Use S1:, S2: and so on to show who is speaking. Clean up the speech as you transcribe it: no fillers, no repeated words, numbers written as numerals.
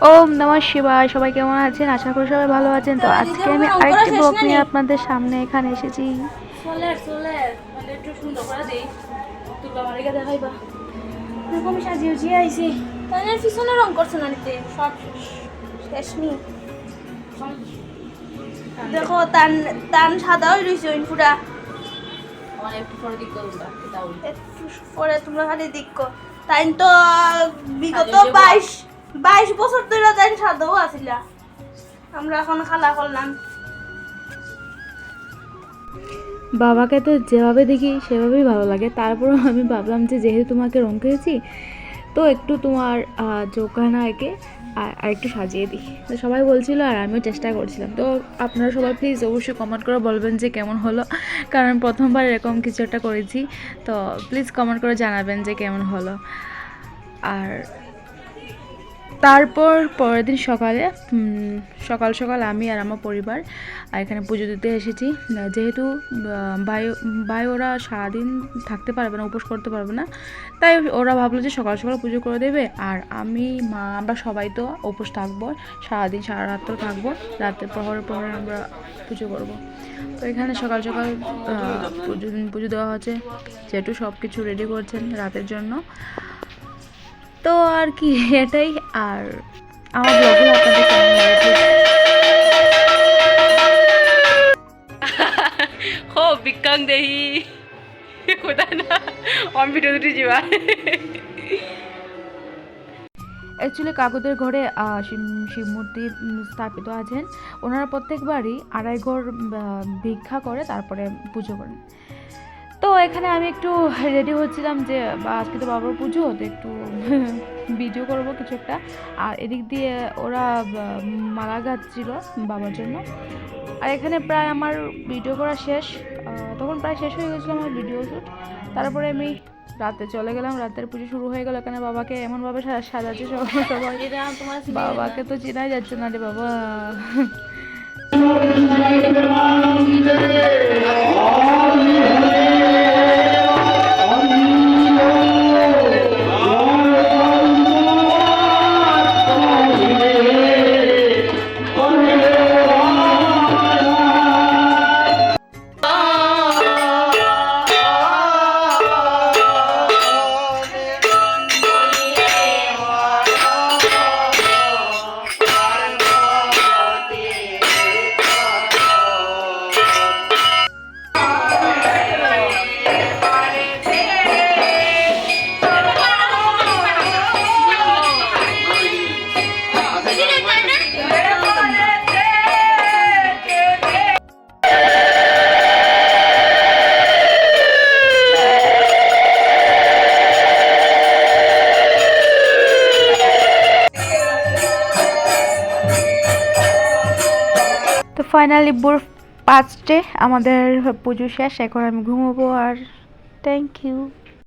S1: ওম নমঃ শিবায়। সবাই কেমন আছেন? আশা করি সবাই ভালো আছেন। তো আজকে আমি আরেকটি ব্লগ নিয়ে আপনাদের সামনে এখানে এসেছি।
S2: মানে একটু সুন্দর করে দেই তুলবা মারিকা দেখাইবা এরকম সাজিয়ে উজিয়ে আইছি তাই পিছনে রং করছে না নিতে সব শেষ নি দেখো তান তান সাদা হয়ে রয়েছে ওই পুরা একটু পরে দিক করবা পরে তোমরা খালি দিক তাই তো বিগত 22 বছর ধরে তাই সাদাও আসিলা আমরা এখন খালা করলাম।
S1: বাবাকে তো যেভাবে দেখি সেভাবেই ভালো লাগে। তারপরেও আমি ভাবলাম যে যেহেতু তোমাকে রং করেছি তো একটু তোমার চোখানা এঁকে আর একটু সাজিয়ে দিই। তো সবাই বলছিল আর আমিও চেষ্টা করছিলাম। তো আপনারা সবাই প্লিজ অবশ্যই কমেন্ট করে বলবেন যে কেমন হলো, কারণ প্রথমবার এরকম কিছু একটা করেছি। তো প্লিজ কমেন্ট করে জানাবেন যে কেমন হলো। আর তারপর পরের দিন সকালে সকাল সকাল আমি আর আমার পরিবার এখানে পুজো দিতে এসেছি। যেহেতু ভাই ওরা সারাদিন থাকতে পারবে না, উপোস করতে পারবে না, তাই ওরা ভাবলো যে সকাল সকাল পুজো করে দেবে। আর আমি মা আমরা সবাই তো উপোস থাকবো, সারাদিন সারা রাত তো থাকবো, রাতের প্রহরে আমরা পুজো করব। তো এখানে সকাল সকাল পুজো দেওয়া হচ্ছে, যেহেতু সব কিছু রেডি করছেন রাতের জন্য। তো আর কি এটাই। আর আমার ব্লগগুলো আপনাদের কেমন লাগে
S2: হো বিকাং দেহি কোথায় না অন ভিডিও দুটি যাবা
S1: অ্যাকচুয়ালি কাকুদের ঘরে শিব মূর্তি স্থাপিত আছেন। ওনারা প্রত্যেকবারই আড়াই ঘর ভিক্ষা করে তারপরে পুজো করেন। তো এখানে আমি একটু রেডি হচ্ছিলাম যে আজকে তো বাবার পুজো, তো একটু ভিডিও করবো কিছু একটা। আর এদিক দিয়ে ওরা মালা গাচ্ছিল বাবার জন্য। আর এখানে প্রায় আমার ভিডিও করা শেষ, তখন প্রায় শেষ হয়ে গেছিলো আমার ভিডিও শ্যুট। তারপরে আমি রাতে চলে গেলাম, রাতের পুজো শুরু হয়ে গেল। এখানে বাবাকে এমনভাবে সাজাচ্ছে সবাই, বাবাকে তো চেনাই যাচ্ছে না রে বাবা। তো ফাইনালি ভোর 5টে আমাদের পুজো শেষ। এখন আমি ঘুমোবো। আর থ্যাংক ইউ।